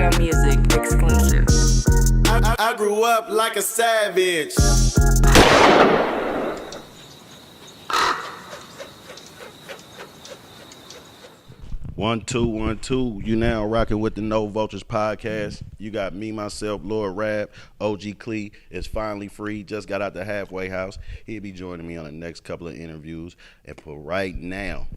Your music exclusive. I grew up like a savage. One, two. You now rocking with the No Vultures podcast. You got me, myself, Lord Rab, OG Clee is finally free. Just got out the halfway house. He'll be joining me on the next couple of interviews. And for right now,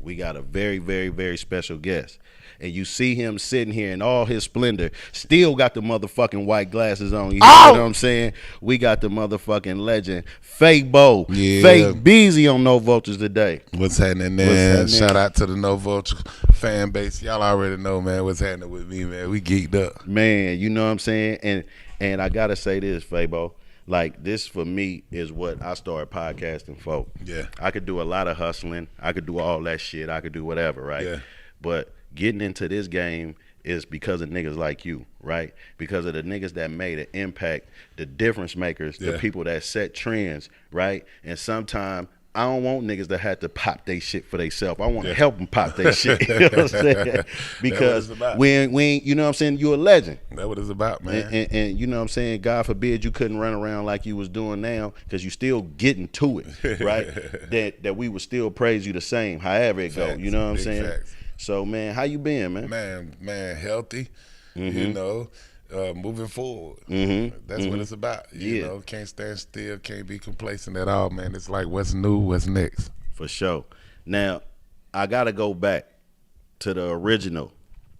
we got a very, very, very special guest. And you see him sitting here in all his splendor, still got the motherfucking white glasses on. You know what I'm saying? We got the motherfucking legend, Fabo. Yeah. Fake Beezy on No Vultures today. What's happening, man? Shout out to the No Vulture fan base. Y'all already know, man, what's happening with me, man. We geeked up. Man, you know what I'm saying? And I got to say this, Fabo. Like, this for me is what I started podcasting for. Yeah. I could do a lot of hustling. I could do all that shit. I could do whatever, right? Yeah. But getting into this game is because of niggas like you, right? Because of the niggas that made an impact, the difference makers, the people that set trends, right? And sometimes I don't want niggas that had to pop they shit for themselves. I want to help them pop their shit. You know what I'm saying? Because when you know what I'm saying, you're a legend. That's what it's about, man. And you know what I'm saying, God forbid you couldn't run around like you was doing now, because you still getting to it, right? that we would still praise you the same, however it go. You know what I'm saying? Facts. So, man, how you been, man? Man, healthy, you know, moving forward. That's what it's about. You know, can't stand still, can't be complacent at all, man. It's like, what's new, what's next? For sure. Now, I got to go back to the original,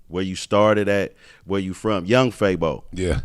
where you started at, where you from, Young Fabo. Yeah.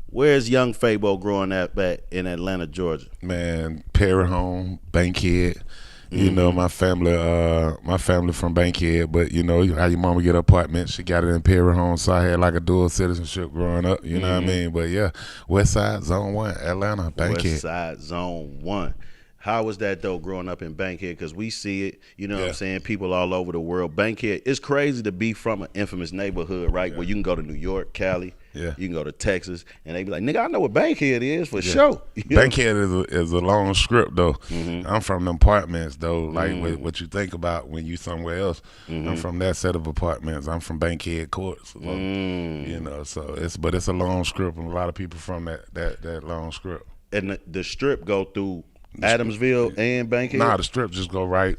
Where's Young Fabo growing up at in Atlanta, Georgia? Man, Perry home, Bankhead. You know, my family from Bankhead, but you know how your mama get an apartment, she got it in Perry home, so I had like a dual citizenship growing up, you know what I mean? But yeah, West Side, Zone 1, Atlanta, Bankhead. West Side, Zone 1. How was that, though, growing up in Bankhead? Because we see it, you know what I'm saying, people all over the world. Bankhead, it's crazy to be from an infamous neighborhood, right, where you can go to New York, Cali, you can go to Texas, and they be like, nigga, I know what Bankhead is for sure. Bankhead is a long script, though. I'm from them apartments, though, like what you think about when you somewhere else. I'm from that set of apartments. I'm from Bankhead Courts, you know, so it's a long script, and a lot of people from that long script. And the strip go through Adamsville and Bankhead? Nah, the strip just go right.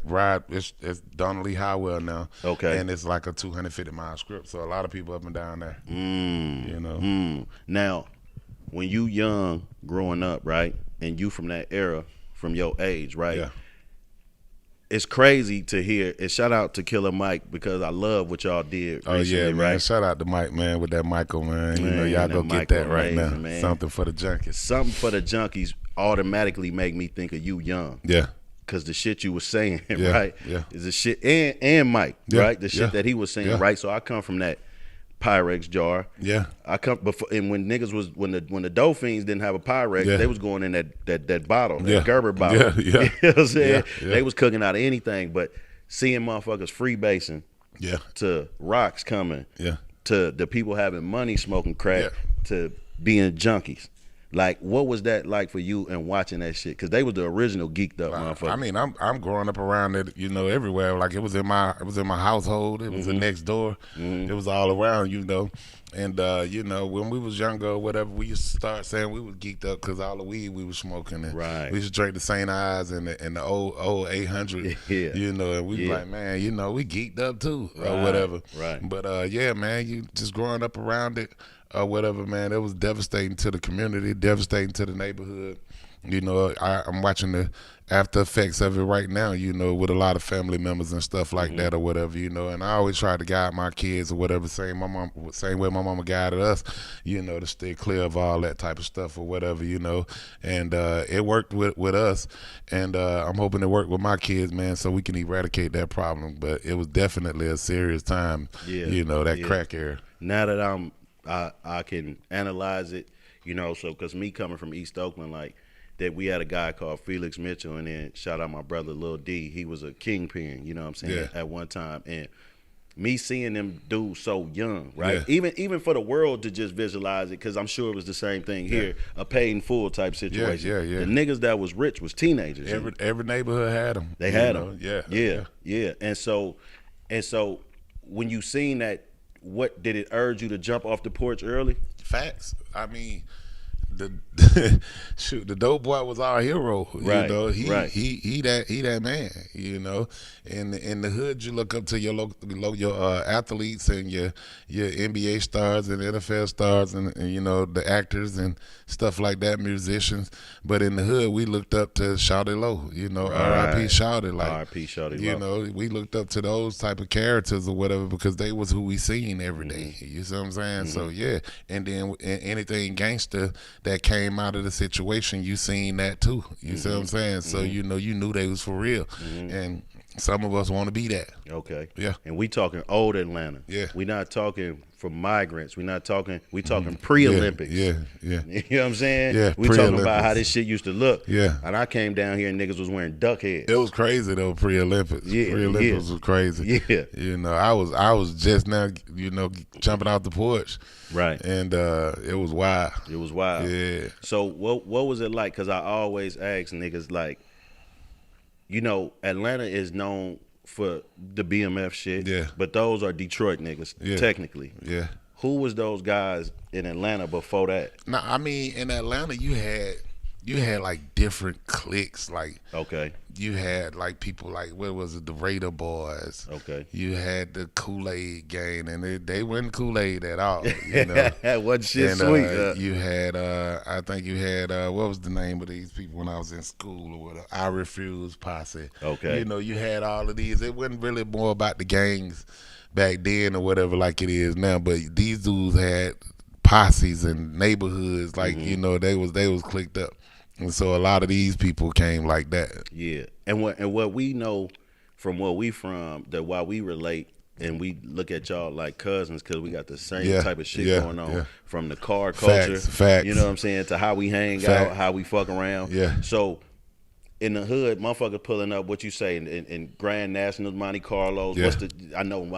It's Donnelly Highway now. Okay. And it's like a 250-mile strip, so a lot of people up and down there. You know. Now, when you young, growing up, right, and you from that era, from your age, right? Yeah. It's crazy to hear. And shout out to Killer Mike, because I love what y'all did recently, yeah, man. right? Shout out to Mike, man, with that Michael, man. You know, y'all go get that right now. Man. Something for the junkies. Something for the junkies automatically make me think of you young. Yeah. Because the shit you was saying, Yeah, right, yeah. is the shit, and Mike, right? The shit that he was saying, right? So I come from that Pyrex jar. Yeah. I come before, and when niggas was when the Dolphins didn't have a Pyrex, they was going in that bottle, that Gerber bottle. Yeah. You know what I'm saying? Yeah. They was cooking out of anything, but seeing motherfuckers freebasing, to rocks coming, to the people having money smoking crack, to being junkies. Like, what was that like for you and watching that shit? Because they was the original geeked up motherfuckers. I mean, I'm growing up around it, you know, everywhere. Like, it was in my household. It was the next door. It was all around, you know. And you know, when we was younger or whatever, we used to start saying we was geeked up because all the weed we was smoking. And we used to drink the St. Ives and the old 800. You know, and we was like, man, you know, we geeked up too or whatever. But yeah, man, you just growing up around it. Or whatever, man, it was devastating to the community, devastating to the neighborhood. You know, I'm watching the after effects of it right now, you know, with a lot of family members and stuff like that or whatever, you know. And I always try to guide my kids or whatever, same way my mama guided us, you know, to stay clear of all that type of stuff or whatever, you know. And it worked with us, and I'm hoping it worked with my kids, man, so we can eradicate that problem. But it was definitely a serious time, you know, that crack era. Now that I can analyze it, you know, so because me coming from East Oakland, like, that we had a guy called Felix Mitchell, and then shout out my brother Lil D. He was a kingpin, you know what I'm saying, at one time. And me seeing them dudes so young, right? Even for the world to just visualize it, because I'm sure it was the same thing here, a paid in full type situation. The niggas that was rich was teenagers. Every neighborhood had them. They had them. And so when you seen that what did it urge you to jump off the porch early? Facts. I mean, the shoot, the dope boy was our hero. Right, You know, he right. he that man. You know, in the hood, you look up to your your athletes and your NBA stars and NFL stars and you know the actors and stuff like that, musicians. But in the hood, we looked up to Shorty Low. You know, R.I.P. Shawty. Like R.I.P. Shorty Low. you know, we looked up to those type of characters or whatever because they was who we seen every day. You see what I'm saying? So yeah, and then anything gangster that came out of the situation, you seen that too. You see what I'm saying? So you know, you knew they was for real, and some of us want to be that. Okay. Yeah. And we talking old Atlanta. Yeah. We not talking from migrants. We talking pre-Olympics. Yeah, yeah. You know what I'm saying? Yeah, We talking about pre-Olympics. how this shit used to look. Yeah. And I came down here and niggas was wearing duck heads. It was crazy though, pre-Olympics. Yeah, Pre-Olympics yeah. was crazy. Yeah. You know, I was just now, you know, jumping out the porch. Right. And it was wild. It was wild. Yeah. So what was it like? Because I always ask niggas like, you know, Atlanta is known for the BMF shit. Yeah. But those are Detroit niggas, Yeah. technically. Yeah. Who was those guys in Atlanta before that? Now, I mean, in Atlanta, you had like different cliques. Like Okay. you had like people like what was it, the Raider Boys. Okay. You had the Kool-Aid gang, and they weren't Kool-Aid at all. You know. That wasn't shit And sweet. you had, I think you had, what was the name of these people when I was in school or whatever? I Refuse Posse. Okay. You know, you had all of these. It wasn't really more about the gangs back then or whatever like it is now, but these dudes had posses and neighborhoods, like, you know, they was clicked up. And so a lot of these people came like that. Yeah. And what we know from where we from, that why we relate and we look at y'all like cousins because we got the same Yeah, type of shit yeah, going on yeah. from the car culture. Facts. You know what I'm saying? To how we hang Fact. out, how we fuck around. Yeah. So in the hood, motherfuckers pulling up what you say in Grand Nationals, Monte Carlos. Yeah.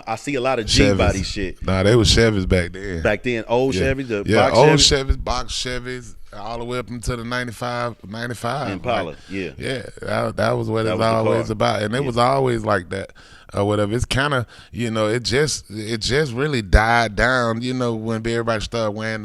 I see a lot of G body shit. Nah, they was Chevys back then. Back then, old Yeah. Chevys, the Yeah, box old Chevys. Chevys, box Chevys, all the way up until the 95. Impala, Like, yeah. Yeah, that was what That it's was the always car. about. And it was always like that or whatever. It's kind of, you know, it just really died down, you know, when everybody started wearing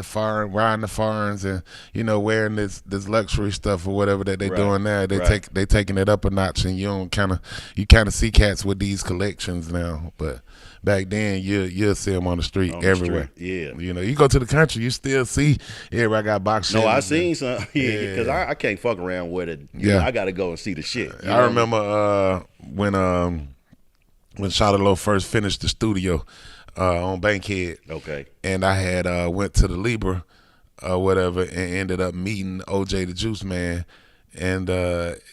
riding the foreigns and, you know, wearing this luxury stuff or whatever that they Right, doing now. They right. they taking it up a notch, and you kind of see cats with these collections now. But back then, you'll see them on the street On the everywhere. street, yeah. You know, you go to the country, you still see everybody got box No, Chevys. I seen some. Yeah, because Yeah. I can't fuck around with it. Yeah. I got to go and see the shit. You I know? remember when Shawty Low first finished the studio on Bankhead. Okay. And I had went to the Libra or whatever and ended up meeting OJ the Juice Man. And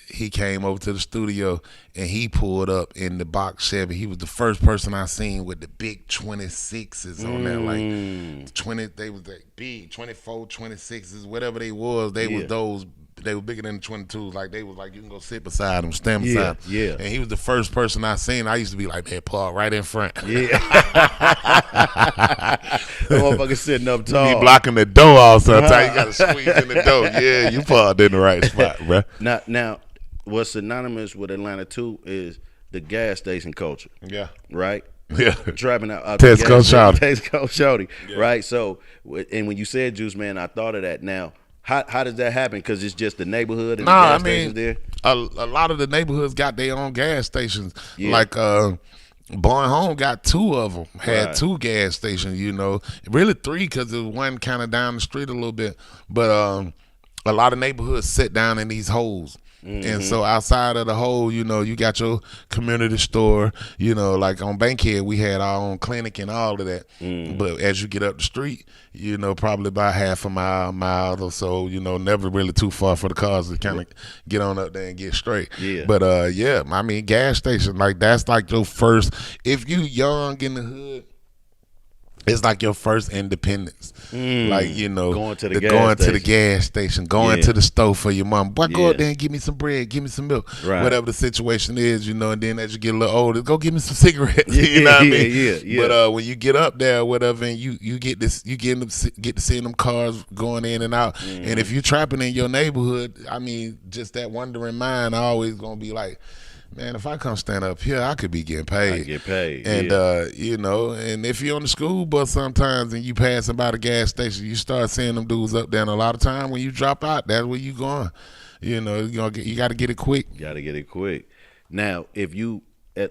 he came over to the studio and he pulled up in the box Chevy. He was the first person I seen with the big 26s on there. Like 20, they was like big 24, 26s, whatever they was. They was those. They were bigger than the 22s. Like they was like you can go sit beside them, stand beside them. Yeah. And he was the first person I seen. I used to be like, man, park right in front. Yeah. The motherfucker sitting up tall. He blocking the door all sometimes. You got to squeeze in the door. Yeah, you parked in the right spot, bro. Now, what's synonymous with Atlanta too is the gas station culture, Yeah. right? Yeah. Driving out Tesco Shawty. Tesco Shawty, right? So, and when you said Juice Man, I thought of that. Now, how does that happen? Because it's just the neighborhood and the gas stations there. A lot of the neighborhoods got their own gas stations. Yeah. Like Bowen Home got 2 of them. Had Right. 2 gas stations. You know, really 3 because there was one kind of down the street a little bit. But a lot of neighborhoods sit down in these holes. And so outside of the hole, you know, you got your community store, you know, like on Bankhead, we had our own clinic and all of that. But as you get up the street, you know, probably about half a mile or so, you know, never really too far for the cars to kind of get on up there and get straight. Yeah. But yeah, I mean, gas station, like that's like your first, if you young in the hood, it's like your first independence. Like, you know, Going to the gas station, going Yeah. to the store for your mom. Boy, go Yeah. up there and give me some bread, give me some milk. Right. Whatever the situation is, you know, and then as you get a little older, go give me some cigarettes. You know what I mean? Yeah. But when you get up there or whatever and you get to seeing them cars going in and out. And if you're trapping in your neighborhood, I mean, just that wandering mind always gonna be like, man, if I come stand up here, I could be getting paid. I get paid. And yeah. you know, and if you're on the school bus sometimes and you passing by the gas station, you start seeing them dudes up there. And a lot of time when you drop out, that's where you going. You know, you got to get it quick. Got to get it quick. Now, if you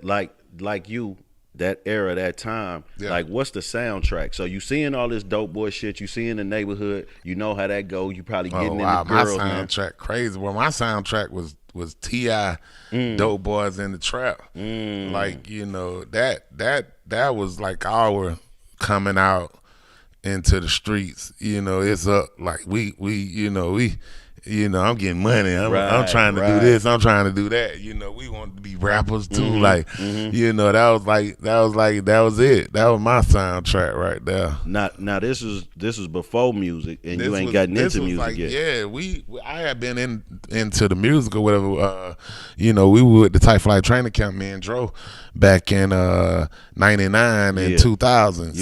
like you, that era, that time, like what's the soundtrack? So you seeing all this dope boy shit, you see in the neighborhood, you know how that go. You probably getting in the girls. My soundtrack crazy. Well, my soundtrack was T.I. Dope Boys in the Trap. Like, you know, that was like our coming out into the streets. You know, it's up like we I'm getting money. I'm trying to do this. I'm trying to do that. You know, we wanted to be rappers too. Like, you know, that was it. That was my soundtrack right there. Now this was before music, and you ain't gotten into music yet. Yeah, I had been into the music or whatever. You know, we were at the Type Flight Training Camp, me and Dro, back in '99 and 2000. Was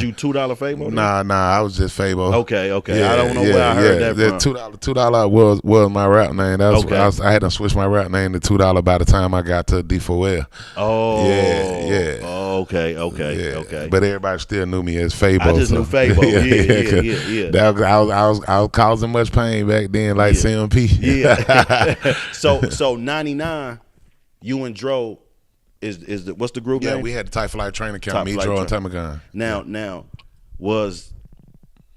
you $2 Fabo? Nah, I was just Fabo. Okay. Yeah, I don't know where I heard that from. $2 was my rap name. That was I had to switch my rap name to $2 by the time I got to D4L. Oh, yeah. Oh, okay. But everybody still knew me as Fabo. I just knew Fabo. Yeah. I was causing much pain back then, like CMP. Yeah. So 99, you and Dro is what's the group name? Yeah, we had the Type Flight Training Camp. Me, Dro, and Tamagon. Now was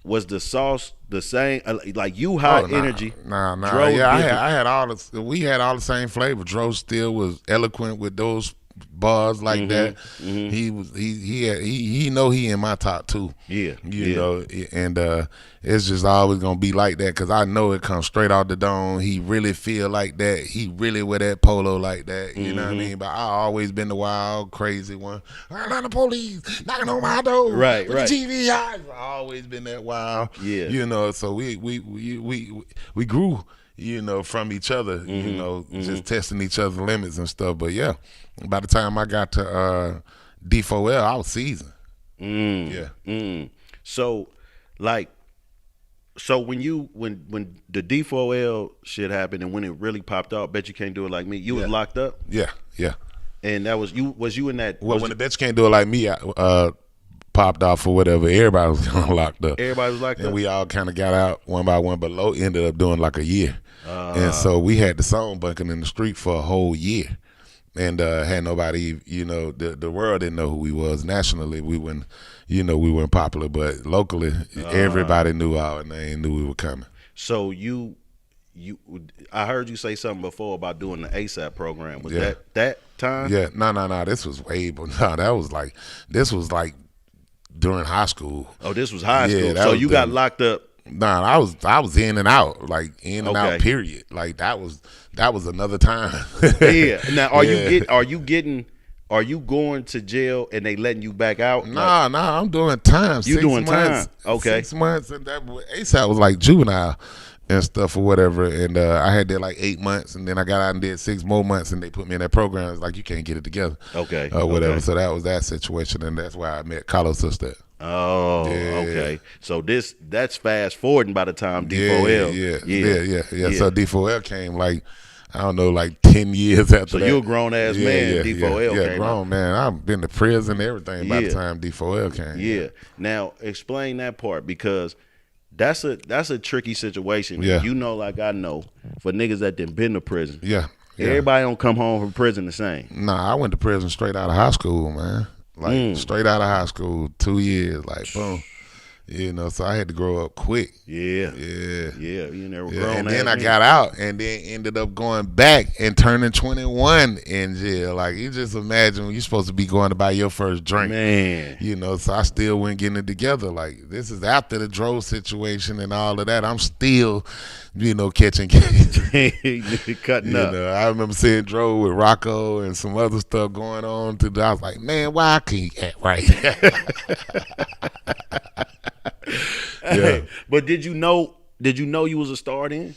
the sauce the same? Like you high energy? Nah. Dro I had all the. We had all the same flavor. Dro still was eloquent with those bars like that. He know he in my top two. Yeah, you know, and it's just always gonna be like that because I know it comes straight out the dome. He really feel like that. He really wear that polo like that. You know what I mean? But I always been the wild, crazy one. I got the police knocking on my door. Right. The TV eyes. I always been that wild. Yeah, you know. So we grew. You know, from each other, you know, just testing each other's limits and stuff. But yeah, by the time I got to D4L, I was seasoned. So, like, when the D4L shit happened and when it really popped out, Bet You Can't Do It Like Me, you was locked up? Yeah. And that was you. Was you in that? Well, when the Bet You Can't Do It Like Me, popped off or whatever, everybody was locked up. Everybody was locked up. And we all kind of got out one by one, but Low ended up doing like a year. And so we had the song bunking in the street for a whole year. And had nobody, you know, the world didn't know who we was. Nationally, we weren't popular, but locally, everybody knew our name, knew we were coming. So I heard you say something before about doing the ASAP program. Was that time? Yeah, no. This was this was like during high school. Oh, this was high school. So you got locked up. Nah, I was in and out, like in and out. Period. Like that was another time. Yeah. Now, are you going to jail and they letting you back out? Nah, I'm doing time. You doing time? Okay. 6 months, and that ASAP was like juvenile and stuff or whatever. And I had that like 8 months, and then I got out and did 6 more months, and they put me in that program. It's like you can't get it together. Okay. Whatever. Okay. So that was that situation, and that's why I met Carlos sister. Oh, okay. So that's fast forwarding by the time D4L. Yeah. So D4L came like, I don't know, like 10 years after that. So you a grown ass man. D4L came. Yeah, grown man. I've been to prison and everything by the time D4L came. Yeah. Now explain that part, because that's a tricky situation. Yeah. You know, like I know, for niggas that done been to prison. Yeah. Everybody don't come home from prison the same. Nah, I went to prison straight out of high school, man. Like straight out of high school, 2 years, like boom. You know, so I had to grow up quick. Yeah. You never grown. And then I got out and then ended up going back and turning 21 in jail. Like, you just imagine when you're supposed to be going to buy your first drink. Man. You know, so I still wasn't getting it together. Like, this is after the Dro situation and all of that. I'm still, you know, catching cases. Cutting up. Know, I remember seeing Dro with Rocco and some other stuff going on. I was like, man, why I can't act right? Yeah. But did you know you was a star then?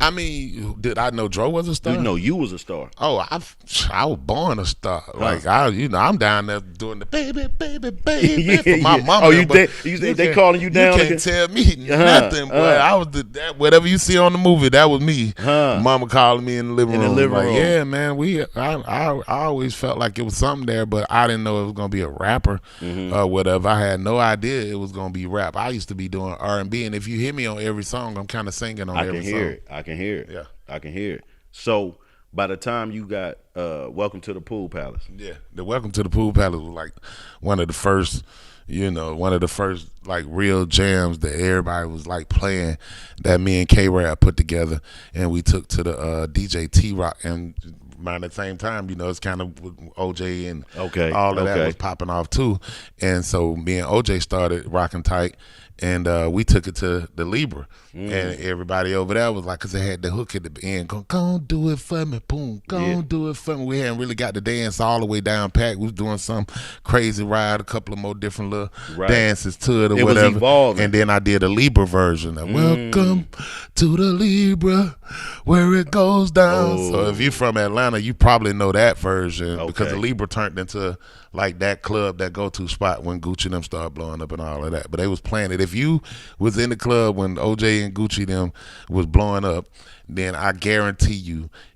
I mean, did I know Dro was a star? You know you was a star. Oh, I was born a star. Like I'm down there doing the baby for my mama. Oh, they calling you down? You can't tell me nothing, boy. I was that whatever you see on the movie, that was me. Mama calling me in the living room. Like, yeah, man. I always felt like it was something there, but I didn't know it was gonna be a rapper or whatever. I had no idea it was gonna be rap. I used to be doing R&B, and if you hear me on every song, I'm kind of singing on every song. I can hear it. Yeah, I can hear it. So by the time you got Welcome to the Pool Palace. Yeah, the Welcome to the Pool Palace was like one of the first, like real jams that everybody was like playing that me and K-Rap put together, and we took to the DJ T-Rock, and around the same time, it's kind of with OJ and all of that was popping off too, and so me and OJ started rocking tight. And we took it to the Libra, and everybody over there was like, because they had the hook at the end, go do it for me, boom, go do it for me. We hadn't really got the dance all the way down packed. We was doing some crazy ride, a couple of more different little dances to it or whatever. Was evolving. And then I did a Libra version of Welcome to the Libra, where it goes down. So if you're from Atlanta, you probably know that version because the Libra turned into like that club, that go-to spot when Gucci them started blowing up and all of that. But they was playing it. If you was in the club when OJ and Gucci them was blowing up, then I guarantee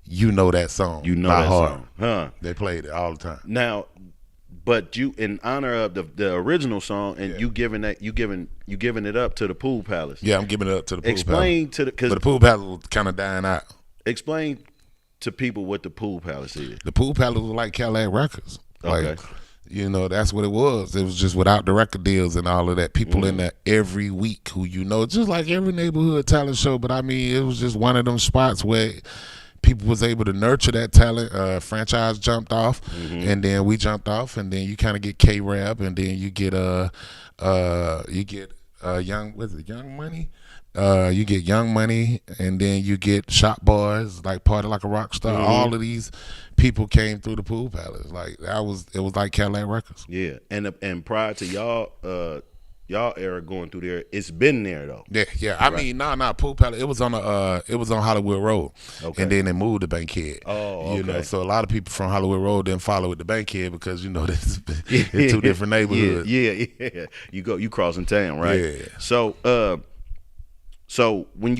you know that song. You know that song. They played it all the time. Now, but you, in honor of the original song, and you giving it up to the Pool Palace. Yeah, I'm giving it up to the Pool Palace. Explain to but the Pool Palace was kind of dying out. Explain to people what the Pool Palace is. The Pool Palace was like Cadillac Records. Okay. Like, that's what it was. It was just without the record deals and all of that. People in there every week who just like every neighborhood talent show. But I mean, it was just one of them spots where people was able to nurture that talent. Franchise jumped off, and then we jumped off, and then you kind of get K-Rap, and then you get Young Money. You get Young Money, and then you get Shop Boys, like Party Like a Rock Star. All of these people came through the Pool Palace. Like it was like Cadillac Records. Yeah, and prior to y'all era going through there, it's been there though. Yeah. I mean, Pool Palace. It was on Hollywood Road, and then they moved to Bankhead. Oh, okay. So a lot of people from Hollywood Road didn't follow with the Bankhead because this it's two different neighborhoods. Yeah. You crossing town, right? Yeah. So when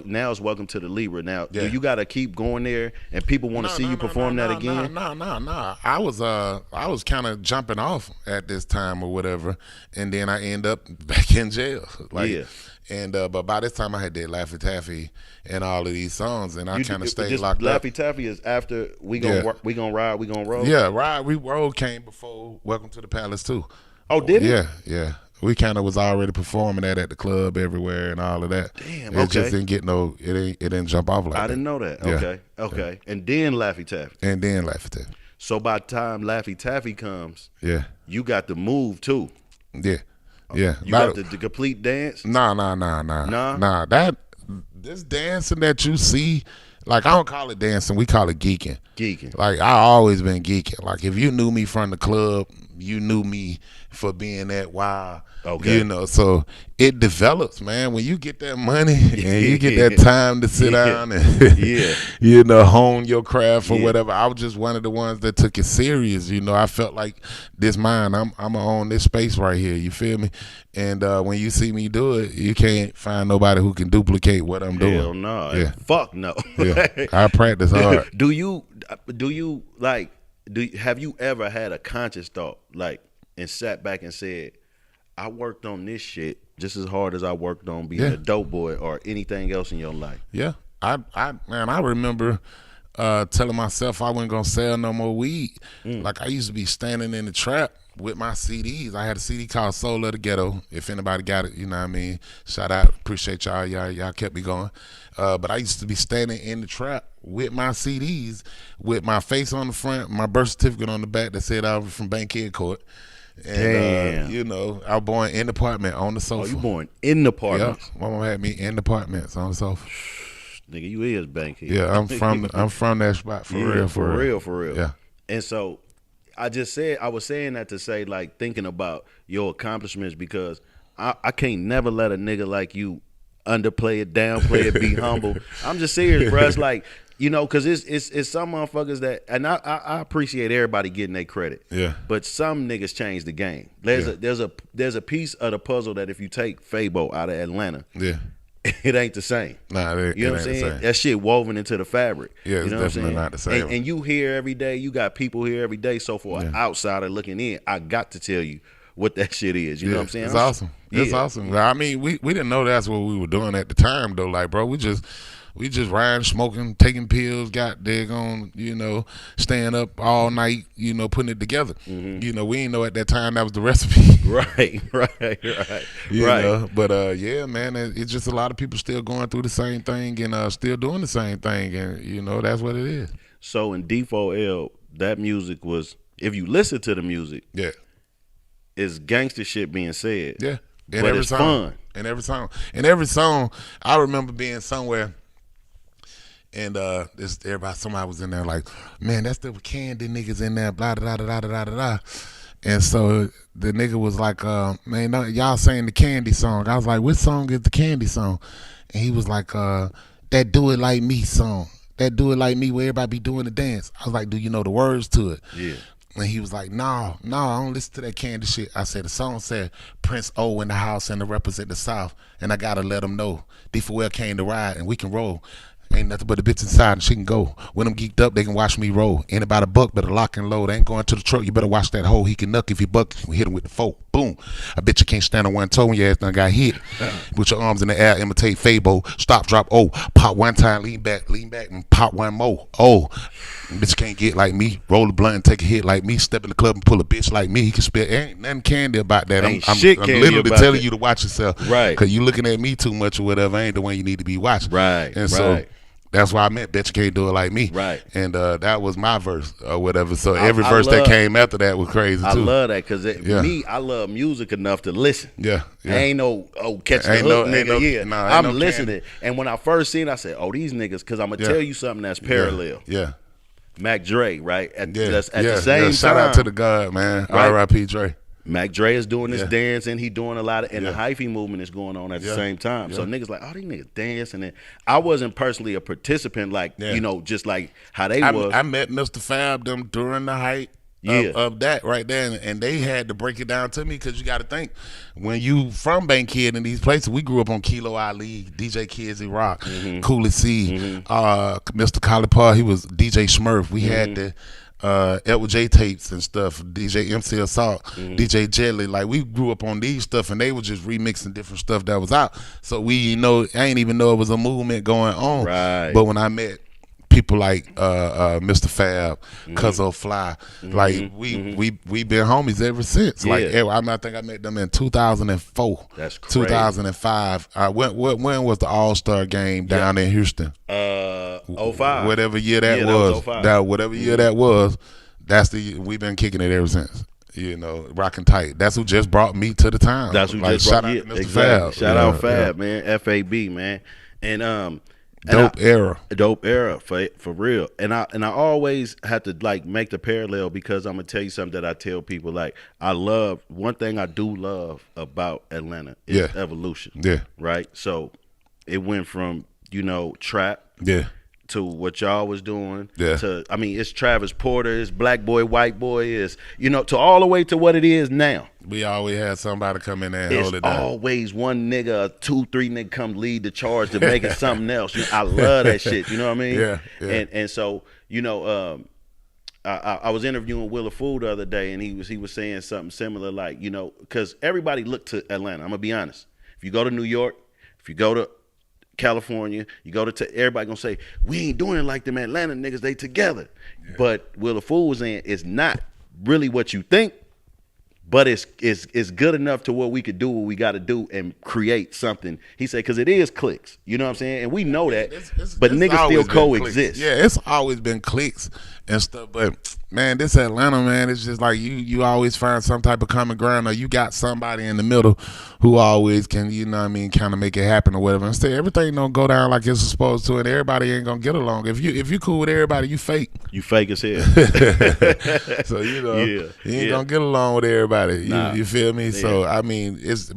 now it's Welcome to the Libra. Now, do you got to keep going there, and people want to see you perform that again? No. I was kind of jumping off at this time or whatever, and then I end up back in jail. And but by this time I had did Laffy Taffy and all of these songs, and I kind of stayed locked up. Laffy Taffy is after we gonna ride, we gonna roll. Yeah, Ride We Roll came before Welcome to the Palace too. Oh, did it? Yeah. We kind of was already performing that at the club everywhere and all of that. Damn, It just didn't get it didn't jump off like that. I didn't know that. Yeah. Okay. And then Laffy Taffy. So by the time Laffy Taffy comes, you got the move too. Yeah. You got the complete dance? Nah. This dancing that you see, like I don't call it dancing, we call it geeking. Like I always been geeking. Like if you knew me from the club, you knew me for being that wild. Okay. So it develops, man. When you get that money and you get that time to sit down and hone your craft or whatever. I was just one of the ones that took it serious. I felt like this mine, I'm gonna own this space right here. You feel me? And when you see me do it, you can't find nobody who can duplicate what I'm doing. Hell no. Yeah. Fuck no. I practice hard. Have you ever had a conscious thought, like, and sat back and said, I worked on this shit just as hard as I worked on being a dope boy or anything else in your life? Yeah. I remember telling myself I wasn't gonna sell no more weed. Like I used to be standing in the trap with my CDs. I had a CD called Soul of the Ghetto. If anybody got it, you know what I mean? Shout out. Appreciate y'all. Y'all kept me going. But I used to be standing in the trap with my CDs, with my face on the front, my birth certificate on the back that said I was from Bankhead Court. And, I was born in the apartment on the sofa. Oh, you born in the apartment? Yeah, my mom had me in the apartment on the sofa. Nigga, you is Bankhead. Yeah, I'm from that spot for real. Yeah. And so I was saying that to say, like, thinking about your accomplishments, because I can't never let a nigga like you underplay it, downplay it, be humble. I'm just serious, bro. It's like, you know, because it's some motherfuckers that, and I appreciate everybody getting their credit. Yeah. But some niggas change the game. There's a piece of the puzzle that if you take Fabo out of Atlanta, Yeah. it ain't the same. Nah, you know what I'm saying? That shit woven into the fabric. Yeah, it's you know definitely not the same. And you hear every day, you got people here every day. So for an outsider looking in, I got to tell you what that shit is. You know what I'm saying? It's awesome. It's awesome. I mean, we didn't know that's what we were doing at the time though. Like, bro, we just riding, smoking, taking pills, got daggone, you know, staying up all night, you know, putting it together. You know, we didn't know at that time that was the recipe. Right. You know, but yeah, man, it's just a lot of people still going through the same thing and still doing the same thing, and you know, that's what it is. So in D4L, that music was, if you listen to the music, it's gangster shit being said. Yeah. But it's fun. And every song, I remember being somewhere and somebody was in there like, man, that's the Candy niggas in there, blah, blah, blah, blah, blah, blah. And so the nigga was like, man, no, y'all saying the Candy song. I was like, which song is the Candy song? And he was like, that Do It Like Me song. That Do It Like Me where everybody be doing the dance. I was like, do you know the words to it? Yeah. And he was like, no, I don't listen to that Candy shit. I said, the song said, Prince O in the house and to represent the South. And I got to let them know. D4L came to ride and we can roll. Ain't nothing but a bitch inside and she can go. When I'm geeked up, they can watch me roll. Ain't about a buck, better lock and load. They ain't going to the truck, you better watch that hole. He can nuck if he buck, hit him with the fork. Boom. I bet you can't stand on one toe when your ass done got hit. Put your arms in the air, imitate Fabo. Stop, drop, oh. Pop one time, lean back, and pop one more. Oh. Bitch can't get like me. Roll a blunt and take a hit like me. Step in the club and pull a bitch like me. He can spit. Ain't nothing candy about that. I'm literally telling you to watch yourself. Right. Because you looking at me too much or whatever. I ain't the one you need to be watching. Right. And so that's why I meant Bet You Can't Do It Like Me. Right. And that was my verse or whatever. So every verse that came after that was crazy too. I love that because me, I love music enough to listen. Yeah. I ain't no catch the hook nigga. I'm listening. And when I first seen it, I said, oh, these niggas, because I'm going to tell you something that's parallel. Yeah. Mac Dre, right? At the same time. Shout out to the God, man. Right? R.I.P. Dre. Mac Dre is doing this dance and he doing a lot of, and the hyphy movement is going on at the same time. So niggas like, oh, these niggas dancing. And I wasn't personally a participant like, you know, just like how they was. I met Mr. Fab them during the height of that right there, and they had to break it down to me because you got to think, when you from Bankhead in these places, we grew up on Kilo Ali, DJ Kizzy Rock, Cooley C, Mr. Collipar, he was DJ Smurf. We had the Edward J tapes and stuff, DJ MC Assault, DJ Jelly. Like, we grew up on these stuff, and they were just remixing different stuff that was out. So I ain't even know it was a movement going on. Right. But when I met people like Mr. Fab, Cuzzo Fly, like we been homies ever since. Like, I think I met them in 2004. That's crazy. 2005. When was the All-Star game down in Houston? 05. Whatever year that was. Whatever year that was. We've been kicking it ever since. You know, rocking tight. That's who just brought me to the town. That's who like, just brought me. Mr. Fab. Shout out Fab, man. FAB, man. And dope era for real. And I always have to like make the parallel because I'm gonna tell you something that I tell people. Like, one thing I do love about Atlanta is evolution. Yeah. Right. So it went from, you know, trap. Yeah. To what y'all was doing, to it's Travis Porter, it's Black Boy, White Boy, is, you know, to all the way to what it is now. We always had somebody come in there and hold it down. Always one nigga, 2, 3 nigga come lead the charge to make it something else. I love that shit. You know what I mean? Yeah. And so, you know, I was interviewing Willa Fool the other day, and he was saying something similar, like, you know, because everybody looked to Atlanta. I'm gonna be honest. If you go to New York, if you go to California, you go to everybody gonna say, we ain't doing it like them Atlanta niggas, they together. But Willa Fool was saying it's not really what you think, but it's good enough to where we could do what we got to do and create something. He said, because it is cliques, you know what I'm saying, and we know that, but niggas still coexist. Yeah, it's always been cliques, and stuff. But man, this Atlanta, man, it's just like you always find some type of common ground, or you got somebody in the middle who always can, you know what I mean, kind of make it happen or whatever. Instead, everything don't go down like it's supposed to, and everybody ain't gonna get along. If you cool with everybody, you fake. You fake as hell. So you know, Yeah, you ain't gonna get along with everybody. Nah. You feel me? So I mean, it's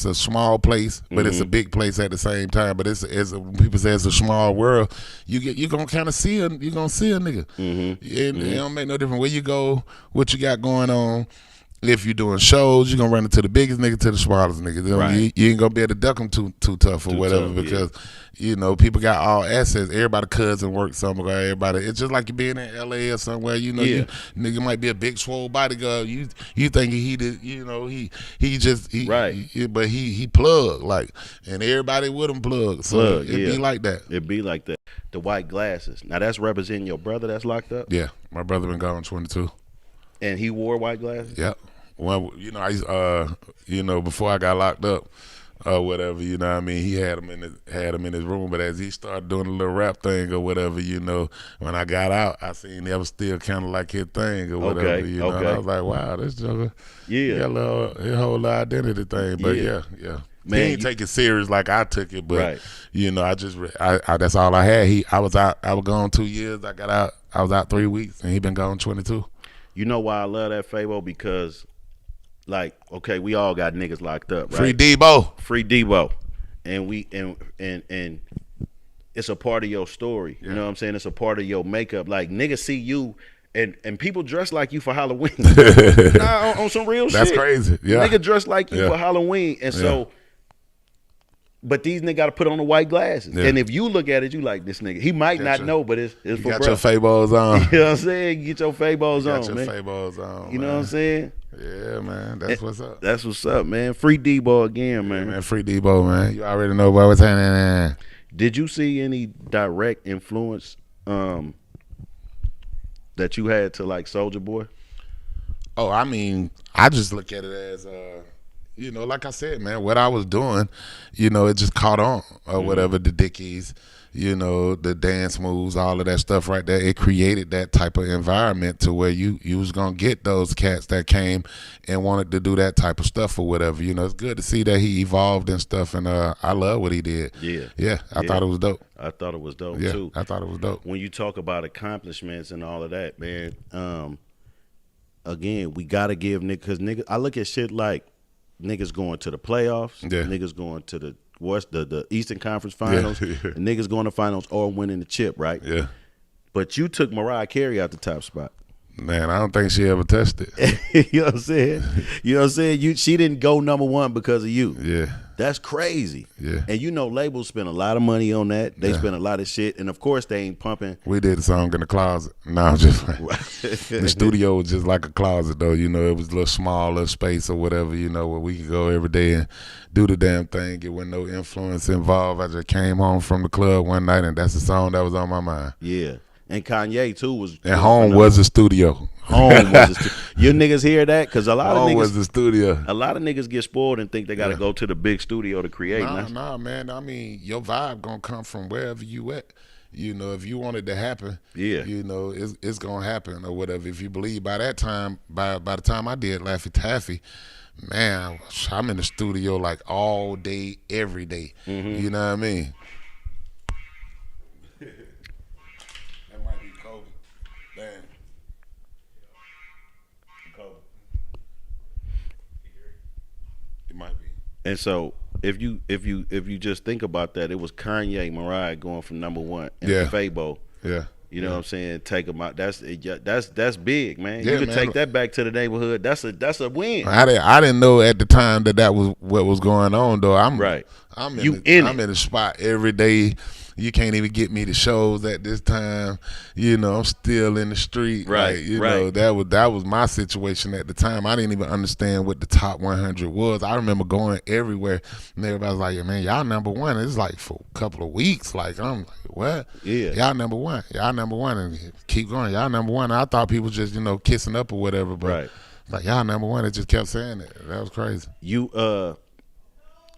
a small place, but it's a big place at the same time. But when people say it's a small world, you gonna kind of see you gonna see a nigga. It don't make no difference where you go, what you got going on. If you're doing shows, you're gonna run into the biggest nigga to the smallest nigga. You ain't gonna be able to duck them too tough or whatever because you know people got all assets. Everybody cousin work somewhere. Everybody, it's just like you being in LA or somewhere. You know, nigga might be a big swole bodyguard. You thinking he did? You know, but he plug like, and everybody with him plug. So it be like that. It be like that. The white glasses. Now that's representing your brother that's locked up. Yeah, my brother been gone 22. And he wore white glasses. Yeah. Well, you know, before I got locked up, whatever, you know what I mean, he had him in his room, but as he started doing a little rap thing or whatever, you know, when I got out, I seen that was still kind of like his thing or whatever, you know, and I was like, wow, this joker, he got his whole identity thing, but yeah. Man, he ain't take it serious like I took it, but you know, I that's all I had. I was gone 2 years. I got out. I was out 3 weeks, and he been gone 22. You know why I love that, Fabo? Because, like, okay, we all got niggas locked up, right? Free Debo. Free Debo. And and it's a part of your story. You know what I'm saying? It's a part of your makeup. Like, niggas see you and people dress like you for Halloween. On some real shit. That's crazy. Yeah. Nigga dress like you for Halloween. And so, but these niggas got to put on the white glasses. And if you look at it, you like, this nigga. He might not know, but it's for got bro. Your Fabos on. You know what I'm saying? Get your Fabos on, man. Fabos on, you know what I'm saying? Yeah, man. That's what's up. That's what's up, man. Free Debo again, man. Man, free Debo, man. You already know what's happening. Did you see any direct influence that you had to like Soulja Boy? Oh, I mean, I just look at it as you know, like I said, man, what I was doing, you know, it just caught on or whatever, the Dickies, you know, the dance moves, all of that stuff right there. It created that type of environment to where you was going to get those cats that came and wanted to do that type of stuff or whatever. You know, it's good to see that he evolved and stuff, and I love what he did. Yeah, I thought it was dope. I thought it was dope, too. I thought it was dope. When you talk about accomplishments and all of that, man, again, we got to give niggas, because niggas, I look at shit like, niggas going to the playoffs, niggas going to the Eastern Conference Finals, and niggas going to finals or winning the chip, right? Yeah. But you took Mariah Carey out the top spot. Man, I don't think she ever touched it. You know what I'm saying? You know what I'm saying? She didn't go #1 because of you. Yeah. That's crazy. Yeah. And you know labels spend a lot of money on that. They spend a lot of shit. And of course they ain't pumping. We did a song in the closet. No, I'm just like, the studio was just like a closet though. You know, it was a little small, little space or whatever, you know, where we could go every day and do the damn thing. It wasn't no influence involved. I just came home from the club one night and that's the song that was on my mind. Yeah. And Kanye too was. And home was the studio. Home was the studio. You niggas hear that? Because a lot of niggas was the studio. A lot of niggas get spoiled and think they got to go to the big studio to create. Nah, man. I mean, your vibe gonna come from wherever you at. You know, if you want it to happen, you know, it's gonna happen or whatever. If you believe by that time, by the time I did Laffy Taffy, man, I'm in the studio like all day, every day. You know what I mean? It might be. And so if you just think about that, it was Kanye, Mariah going from #1 and Fabo. Yeah. You know what I'm saying? Take them out. That's big, man. Yeah, you can man. take that back to the neighborhood. That's a win. I didn't know at the time that was what was going on though. I'm in the spot every day. You can't even get me to shows at this time. You know, I'm still in the street. Right. Like, you know, that was my situation at the time. I didn't even understand what the top 100 was. I remember going everywhere and everybody was like, yeah, man, y'all #1. It's like for a couple of weeks. Like, I'm like, what? Yeah. Y'all #1. Y'all #1 and keep going. Y'all #1. I thought people just, you know, kissing up or whatever. But like, y'all #1. It just kept saying it. That was crazy. You,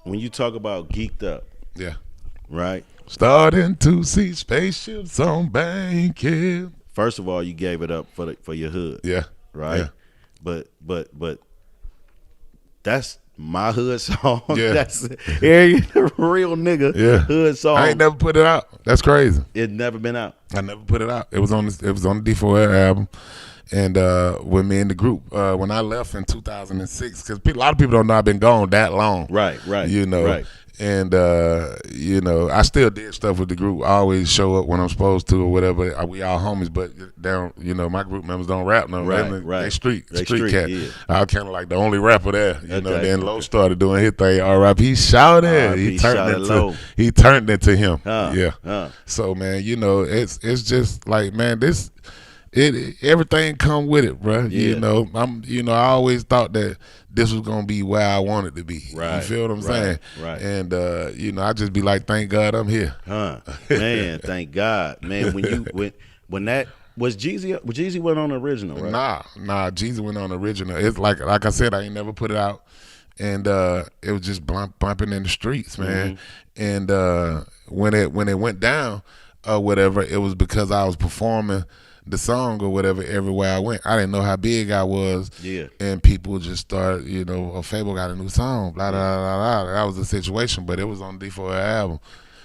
when you talk about geeked up. Yeah. Right. Starting to see spaceships on Bankhead. First of all, you gave it up for your hood. Yeah. Right. Yeah. But that's my hood song. Yeah. That's every real nigga hood song. I ain't never put it out. That's crazy. It never been out. I never put it out. It was on the D4L album, and with me in the group when I left in 2006, because a lot of people don't know I've been gone that long. Right. You know. Right. And you know, I still did stuff with the group. I always show up when I'm supposed to or whatever. We all homies, but you know, my group members don't rap no. Right. They street cat. Yeah. I was kind of like the only rapper there. You know. Okay. Then Low started doing his thing. R.I.P. Shawty. He turned into him. So man, you know, it's just like, man, everything come with it, bro. Yeah. You know, I always thought that this was gonna be where I wanted to be. Right. You feel what I'm saying? Right. And you know, I just be like, thank God I'm here. Man, thank God. Man, when that was Jeezy went on the original, right? Nah, Jeezy went on the original. It's like I said, I ain't never put it out. And it was just bumping in the streets, man. And when it went down or whatever, it was because I was performing the song or whatever everywhere I went. I didn't know how big I was. Yeah. And people just started, you know, Fabo got a new song, blah, blah, blah, blah. That was the situation, but it was on the D4L album.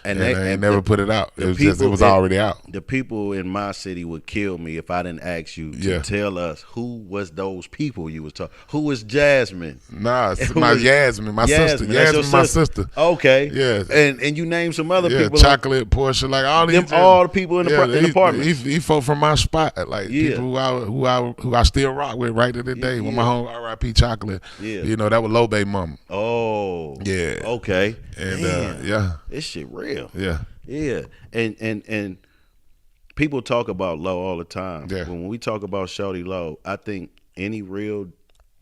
And I never put it out. It was already out. The people in my city would kill me if I didn't ask you to tell us who was those people you was talking. Who was Jasmine? Nah, Jasmine, my sister. Jasmine, my sister. Okay. Yeah. And you named some other people. Chocolate, Portia, like all these. All the people in the apartment. He folk from my spot, like people who I still rock with right to the day. With my home R.I.P. Chocolate. Yeah. You know, that was Low Bay mama. Oh. Yeah. Okay. And this shit real. Yeah. Yeah. And people talk about Low all the time. Yeah. When we talk about Shorty Low, I think any real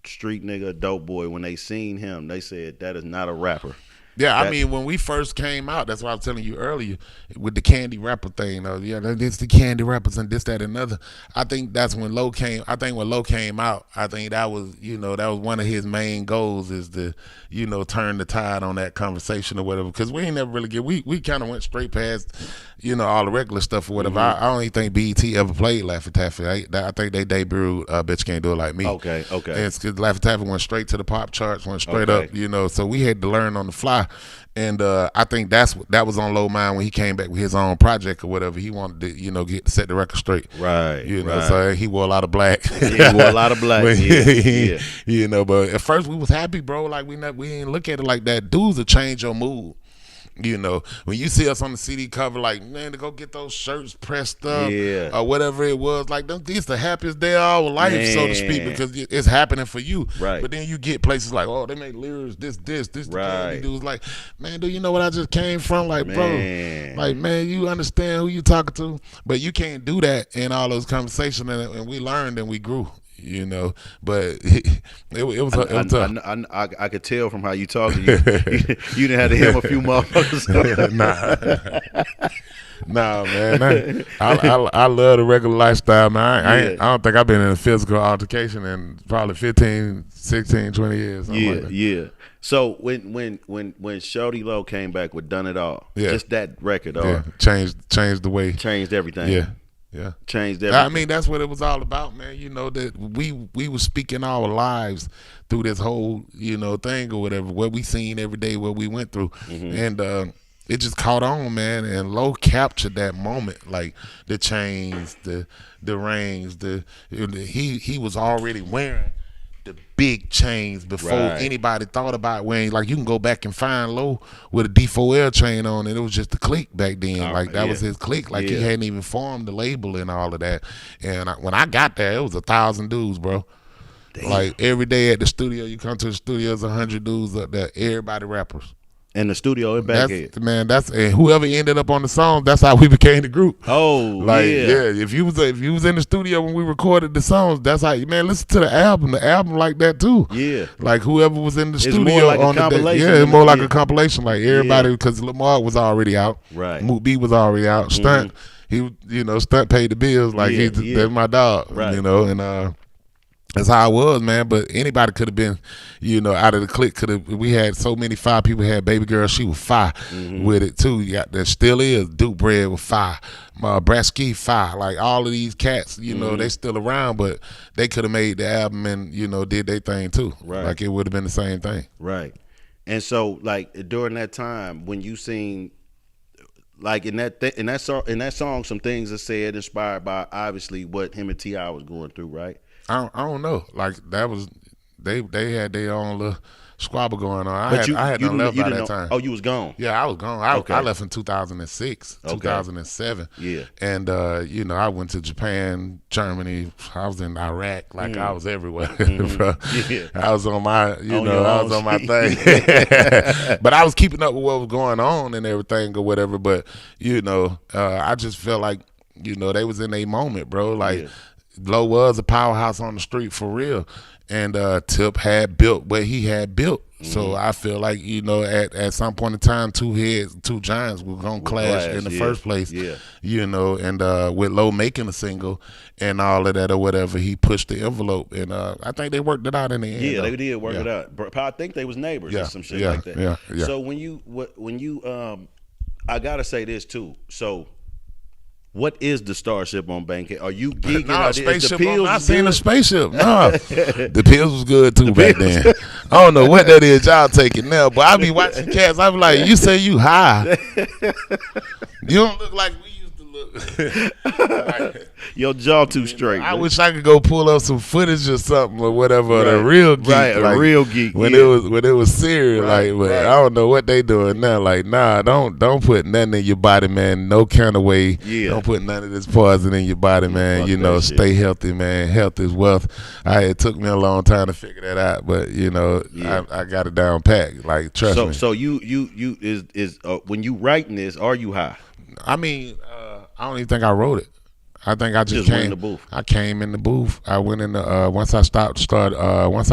street nigga, dope boy, when they seen him, they said that is not a rapper. Yeah, I mean, when we first came out, that's what I was telling you earlier with the candy rapper thing. It's the candy rappers and this, that, and another. I think that's when Low came. I think when Low came out, I think that was, you know, that was one of his main goals is to, you know, turn the tide on that conversation or whatever. Because we ain't never really we kind of went straight past, you know, all the regular stuff or whatever. I don't even think BET ever played Laffy Taffy. I think they debuted Bitch Can't Do It Like Me. Okay. And it's because Laffy Taffy went straight to the pop charts, went straight up, you know. So we had to learn on the fly. And I think that was on Low mind when he came back with his own project or whatever. He wanted to, you know, set the record straight. Right. You know, so he wore a lot of black. Yeah, he wore a lot of black. Yeah. You know, but at first we was happy, bro. Like we didn't look at it like that. Dudes will change your mood. You know, when you see us on the CD cover, like, man, to go get those shirts pressed up or whatever it was, like, this the happiest day of our life, so to speak, because it's happening for you. Right. But then you get places like, oh, they make lyrics, this, the candy dudes like, man, do you know what I just came from? Like, bro, like, man, you understand who you talking to, but you can't do that in all those conversations, and we learned and we grew. You know, but it was tough. I could tell from how you talking. You didn't have to hit him a few motherfuckers. Nah, man. I love the regular lifestyle, man. I don't think I've been in a physical altercation in probably 15, 16, 20 years. Yeah. So when Shorty Low came back with Done It All, just that record, changed the way, changed everything. Yeah, changed everything. I mean, that's what it was all about, man. You know, that we were speaking our lives through this whole, you know, thing or whatever, what we seen every day, what we went through, and it just caught on, man. And Low captured that moment, like the chains, the rings, he was already wearing the big chains before anybody thought about wearing. Like, you can go back and find Low with a D4L chain on, and it was just the clique back then. Like, that was his clique. Like, he hadn't even formed the label and all of that. And when I got there, it was 1,000 dudes, bro. Damn. Like, every day at the studio, you come to the studio, there's 100 dudes up there, everybody rappers. In the studio in Bankhead. Man, and whoever ended up on the song, that's how we became the group. Oh, like, if you was in the studio when we recorded the songs, that's how, man, listen to the album like that too. Yeah. Like, whoever was in the studio more like on a compilation. it's more like a compilation. Like, everybody, because Lamar was already out. Right. Moot B was already out. Stunt, Stunt paid the bills. Like, that's my dog. Right. You know, and That's how it was, man. But anybody could have been, out of the clique. Could have. We had so many fire people. Had baby girl. She was fire with it too. You got that still is. Duke Bread with fire. Brasky fire. Like all of these cats, they still around, but they could have made the album and did their thing too. Right. Like it would have been the same thing. Right. And so like during that time when you seen like in that song, some things are said inspired by obviously what him and T.I. was going through, right? I don't know. Like that was they had their own little squabble going on. I had done left by that time. Oh, you was gone. Yeah, I was gone. I left in 2006, 2007. Yeah. And I went to Japan, Germany. I was in Iraq. Like I was everywhere, bro. Yeah. I was on my, I was on my thing. But I was keeping up with what was going on and everything or whatever. But I just felt like they was in a moment, bro. Like. Low was a powerhouse on the street for real, and Tip had built what he had built. So I feel like at some point in time, two giants were gonna clash in the first place. Yeah. And with Low making a single and all of that or whatever, he pushed the envelope, and I think they worked it out in the end. Yeah, they did work it out. But I think they was neighbors or some shit like that. Yeah. So when you I gotta say this too. So. What is the Starship on Bankhead? Are you geeking? No, spaceship. I seen good? the spaceship. No, the pills was good too back then. I don't know what that is. Y'all taking now, but I be watching cats. I be like, you say you high. You don't look like we used to look. Your jaw too straight. I wish I could go pull up some footage or something or whatever. Right. The real geek, right? A real geek when it was serious. Right, but I don't know what they doing now. Like, nah, don't put nothing in your body, man. No kind of way. Yeah. Don't put none of this poison in your body, man. Stay healthy, man. Health is wealth. It took me a long time to figure that out, but I got it down pat. Like, trust me. So you is when you writing this, are you high? I mean, I don't even think I wrote it. I think I just came came in the booth. I came in the booth. I went in the once I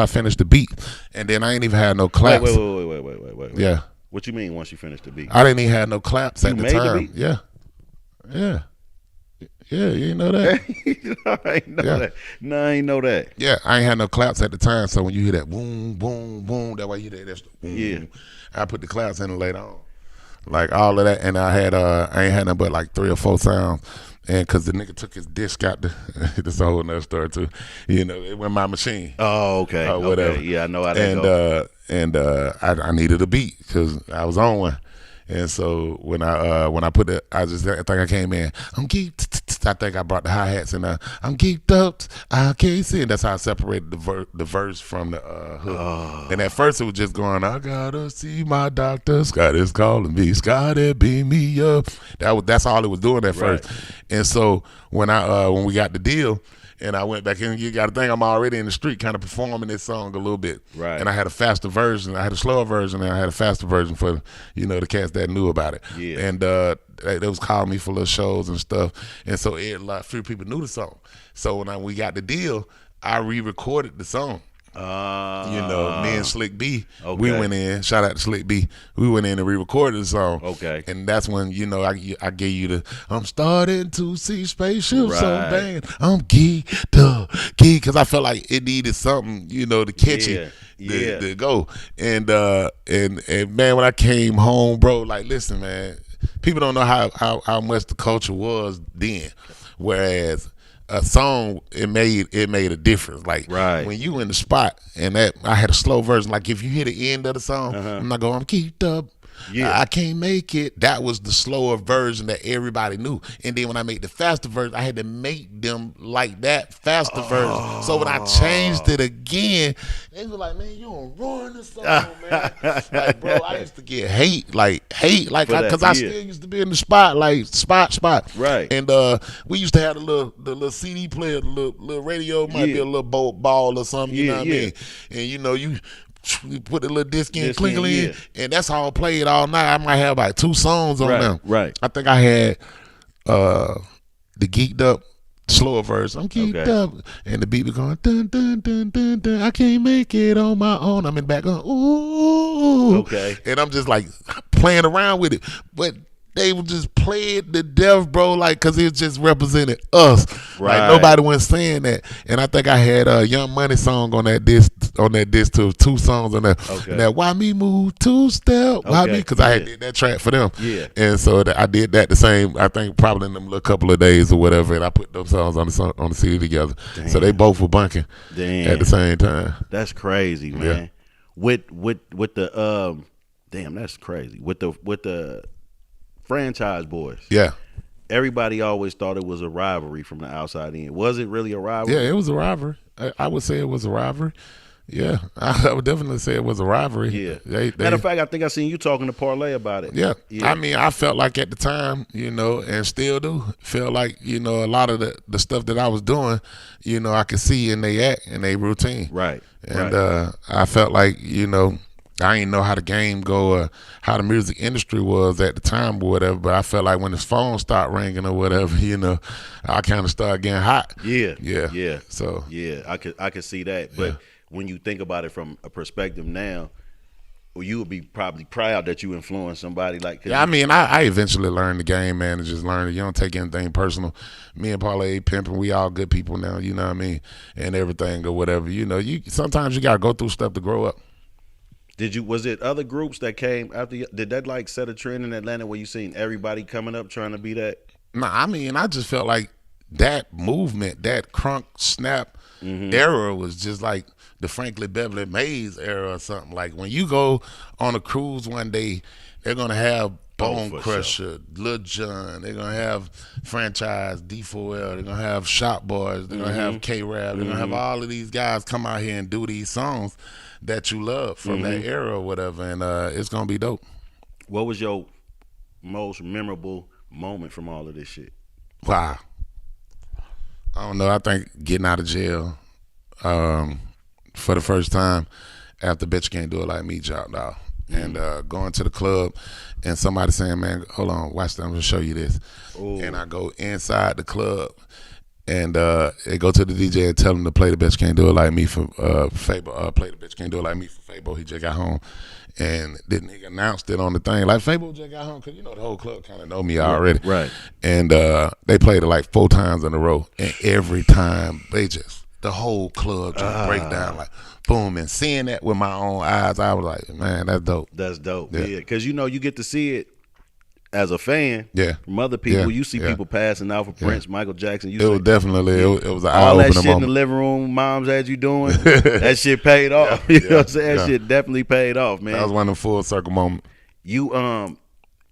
finished the beat, and then I ain't even had no claps. Wait. Yeah. What you mean once you finished the beat? I didn't even have no claps at the made time. The beat? Yeah. You didn't know that? I ain't know that. No, I ain't know that. Yeah, I ain't had no claps at the time. So when you hear that boom, boom, boom, that way you hear that boom. Yeah. I put the claps in later on. Like all of that, and I ain't had nothing but like 3 or 4 sounds. And because the nigga took his disc out, this a whole nother story too. It went my machine. Oh, okay. Whatever. Okay. Yeah, I know how that goes. And I needed a beat because I was on one. And so when I put it, I think I came in. I'm geeked. I think I brought the hi hats and I'm geeked up. I can't see. And that's how I separated the verse from the hook. Oh. And at first it was just going, I gotta see my doctor. Scott is calling me. Scotty, beam me up. That's all it was doing at first. And so when we got the deal. And I went back in. You got to think I'm already in the street, kind of performing this song a little bit. Right. And I had a faster version. I had a slower version, and I had a faster version for the cats that knew about it. Yeah. And they was calling me for little shows and stuff. And so a few people knew the song. So when we got the deal, I re-recorded the song. Me and Slick B, we went in. Shout out to Slick B. We went in and re-recorded the song. Okay, and that's when I gave you the I'm starting to see spaceships on band. I'm geeked up, because I felt like it needed something, to catch it, to go. And man, when I came home, bro, like, listen, man, people don't know how much the culture was then, whereas. A song, it made a difference. Like when you in the spot, and that I had a slow version. Like if you hear the end of the song, I'm not going, I'm geeked up. Yeah. I can't make it. That was the slower version that everybody knew. And then when I made the faster version, I had to make them like that faster version. So when I changed it again, they were like, man, you don't ruin the song, man. Like, bro, I used to get hate, because I still used to be in the spot, like spot. Right. And we used to have the little CD player, the little radio, might be a little ball or something, you know what I mean? And you put the little disc in, clinkle in, and that's all played all night. I might have like 2 songs on them. Right. I think I had the geeked up slower verse. I'm geeked up, and the beat was going dun dun dun dun dun. I can't make it on my own. I'm in the back going ooh. Okay. And I'm just like playing around with it, but they would just play it to death, bro, like, because it just represented us. Right. Like, nobody was saying that. And I think I had a Young Money song on that disc too, 2 songs on that. Okay. That Why Me Move 2-Step, Why Me, because I had did that track for them. Yeah. And so I did that the same, I think probably in them little couple of days or whatever, and I put those songs on the CD together. Damn. So they both were bunking at the same time. That's crazy, man. Yeah. With the damn, that's crazy. With the franchise boys. Yeah. Everybody always thought it was a rivalry from the outside in. Was it really a rivalry? Yeah, it was a rivalry. I would say it was a rivalry. Yeah, I would definitely say it was a rivalry. Yeah. They, Matter of fact, I think I seen you talking to Parlay about it. Yeah. I mean, I felt like at the time, and still do, feel like, a lot of the stuff that I was doing, I could see in their act and their routine. Right. And I felt like, I didn't know how the game go or how the music industry was at the time or whatever, but I felt like when his phone started ringing or whatever, I kind of started getting hot. Yeah. Yeah. Yeah. So. Yeah, I could see that. But when you think about it from a perspective now, well, you would be probably proud that you influenced somebody like. Yeah, I mean, I eventually learned the game, man, and just learned it. You don't take anything personal. Me and Parlay pimping, we all good people now, you know what I mean, and everything or whatever. Sometimes you gotta go through stuff to grow up. Was it other groups that came after you? Did that like set a trend in Atlanta where you seen everybody coming up trying to be that? Nah, I mean, I just felt like that movement, that crunk snap era was just like the Franklin Beverly Mays era or something. Like when you go on a cruise one day, they're gonna have Bone Crusher, Lil Jon, they're gonna have franchise D4L, they're gonna have Shop Boys, they're gonna have K-Rap, they're gonna have all of these guys come out here and do these songs that you love from that era or whatever, and it's gonna be dope. What was your most memorable moment from all of this shit? Wow. I don't know. I think getting out of jail for the first time after Bitch Can't Do It Like Me dropped out. And going to the club and somebody saying, man, hold on, watch that, I'm going to show you this. Ooh. And I go inside the club and they go to the DJ and tell him to play The Bitch Can't Do It Like Me for Fabo. Play The Bitch Can't Do It Like Me for Fabo. He just got home. And then he announced it on the thing. Like, Fabo just got home because, the whole club kind of know me already. Right. And they played it like 4 times in a row. And every time, the whole club just break down like, boom. And seeing that with my own eyes, I was like, man, that's dope. That's dope. Yeah. Because, you get to see it as a fan from other people. Yeah. You see people passing out for Prince, Michael Jackson. It was definitely, it was an all that shit moment. in the living room, moms had you doing, that shit paid off. You know what I'm saying? That shit definitely paid off, man. That was one of the full circle moments. You are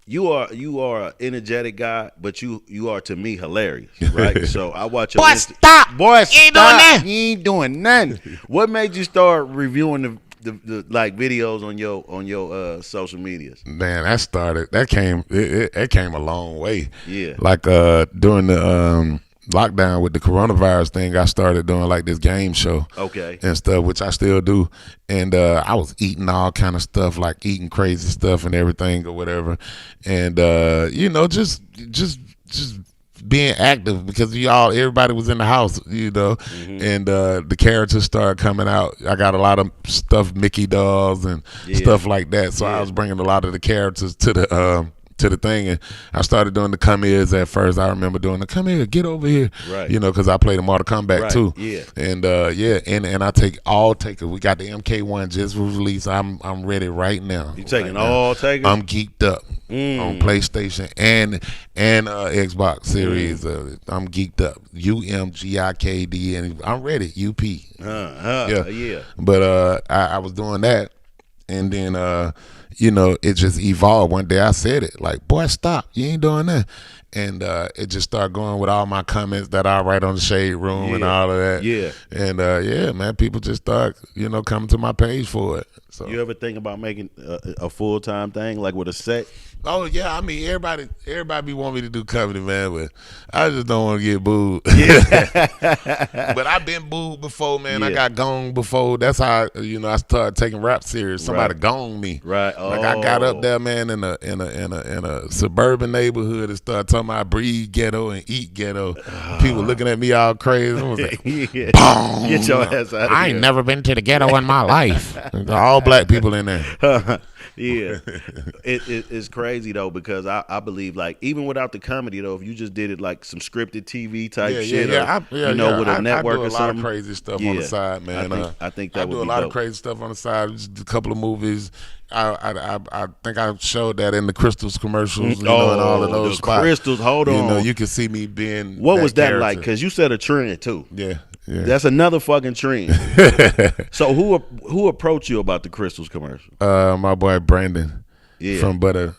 an energetic guy, but you are to me hilarious, right? So I watch your stop. Boy, You ain't doing that. You ain't doing nothing. What made you start reviewing the like videos on your social medias? Man, that came a long way. Yeah. Like during the lockdown with the coronavirus thing, I started doing like this game show. Okay. And stuff, which I still do. And I was eating all kind of stuff, like eating crazy stuff and everything or whatever. And just being active because everybody was in the house, and the characters started coming out. I got a lot of stuff, Mickey dolls and stuff like that. So I was bringing a lot of the characters to the thing, and I started doing the come here's at first. I remember doing the come here, get over here, right? Because I played the Mortal Kombat too, and and I take all takers. We got the MK1 just released. I'm ready right now. You taking all takers? I'm geeked up on PlayStation and Xbox Series. I'm geeked up. UMGIKD, and I'm ready. UP. Yeah. But I was doing that, and then it just evolved. One day I said it, like, boy, stop. You ain't doing that. And it just started going with all my comments that I write on the Shade Room and all of that. Yeah. And, man, people just start, coming to my page for it. So you ever think about making a full-time thing, like with a set? Oh, yeah. I mean, everybody be wanting me to do comedy, man, but I just don't want to get booed. But I've been booed before, man. I got gone before. That's how, I started taking rap serious. somebody gone me. Right. Like I got up there, man, in a suburban neighborhood and started talking about breathe ghetto and eat ghetto. People looking at me all crazy. I was like, Yeah. boom. Get your ass out of I here. ain't never been to the ghetto in my life. All black people in there. Yeah, it's crazy though, because I believe, like, even without the comedy though, if you just did it like some scripted TV type shit, with a network I do or a lot something, of crazy stuff on the side, man. I think that I would do a be lot dope. of crazy stuff on the side. Just a couple of movies. I think I showed that in the Crystals commercials, and all of those the spots. Crystals. Hold on, you can see me being. What was that character. like? Because you said a trend too. Yeah. That's another fucking trend. So who approached you about the Crystals commercial? My boy Brandon. Yeah. From ATL.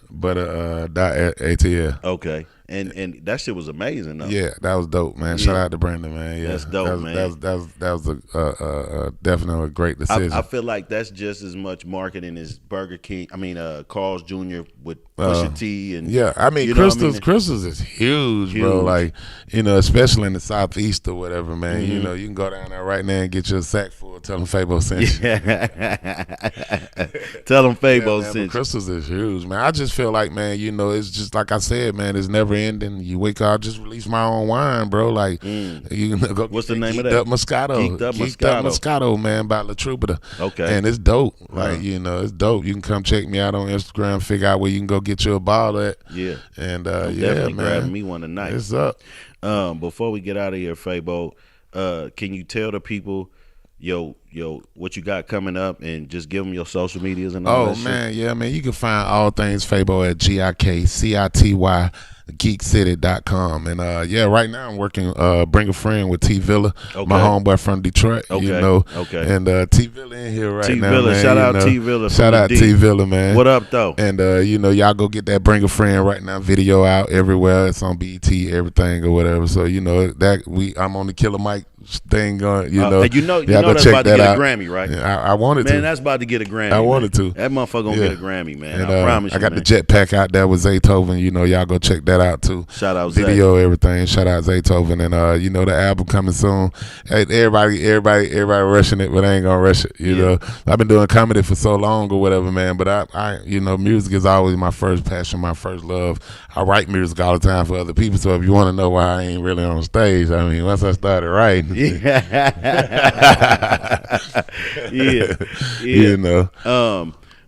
Okay. And that shit was amazing though. Yeah, that was dope, man. Shout out to Brandon, man. Yeah, that's dope, man. That was a definitely a great decision. I feel like that's just as much marketing as Burger King. I mean, Carl's Jr. with Pusha T and I mean, Crystals is huge, bro. Like, especially in the Southeast or whatever, man. Mm-hmm. You can go down there right now and get you a sack full. Tell them Fabo sent you. Tell them Fabo sent you. Crystals is huge, man. I just feel like, man, it's just like I said, man. It's never ending. You wake up, I just release my own wine, bro. Like, you can go. What's the name of that? Geeked Up Moscato, man, by La Troubadour. Okay, and it's dope. Like, it's dope. You can come check me out on Instagram. Figure out where you can go get you a bottle at. Yeah, and definitely man, grabbing me one tonight. It's up. Before we get out of here, Fabo, can you tell the people, what you got coming up, and just give them your social medias and all that shit? Man, yeah, man. You can find all things Fabo at GIKCITY geekcity.com. And right now I'm working Bring a Friend with T Villa, my homeboy from Detroit. Okay. And T Villa in here right now, T-Villa, man. shout out T Villa. Shout out T Villa, man. What up though? And y'all go get that Bring a Friend right now video out everywhere. It's on BET, everything or whatever. So I'm on the Killer Mike thing going. That's about to get a Grammy, right? Yeah, I wanted to. Man, that's about to get a Grammy. I wanted to. That motherfucker gonna get a Grammy, man. And, I promise you. I got the jetpack out there with Zaytoven. Y'all go check that out too. Shout out video, everything. Shout out Zaytoven, and the album coming soon. Hey, everybody rushing it, but I ain't gonna rush it. You know, I've been doing comedy for so long or whatever, man. But I music is always my first passion, my first love. I write music all the time for other people. So if you want to know why I ain't really on stage, I mean, once I started writing,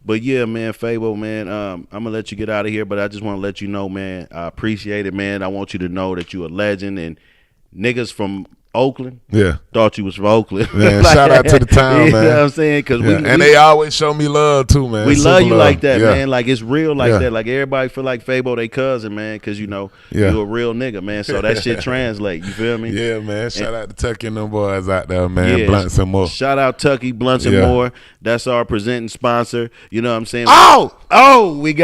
But yeah, man, Fabo, man, I'm gonna let you get out of here, but I just want to let you know, man, I appreciate it, man. I want you to know that you're a legend, and niggas from Oakland, thought you was from Oakland. Man, shout out to the town, man. You know what I'm saying? Cause they always show me love too, man. We love you like that, man. Like, it's real like that. Like, everybody feel like Fabo they cousin, man, because you a real nigga, man. So that shit translate. You feel me? Yeah, man. Shout out to Tucky and them boys out there, man. Yeah. Blunts and more. Shout out Tucky, Blunts and more. That's our presenting sponsor. You know what I'm saying? Oh, we got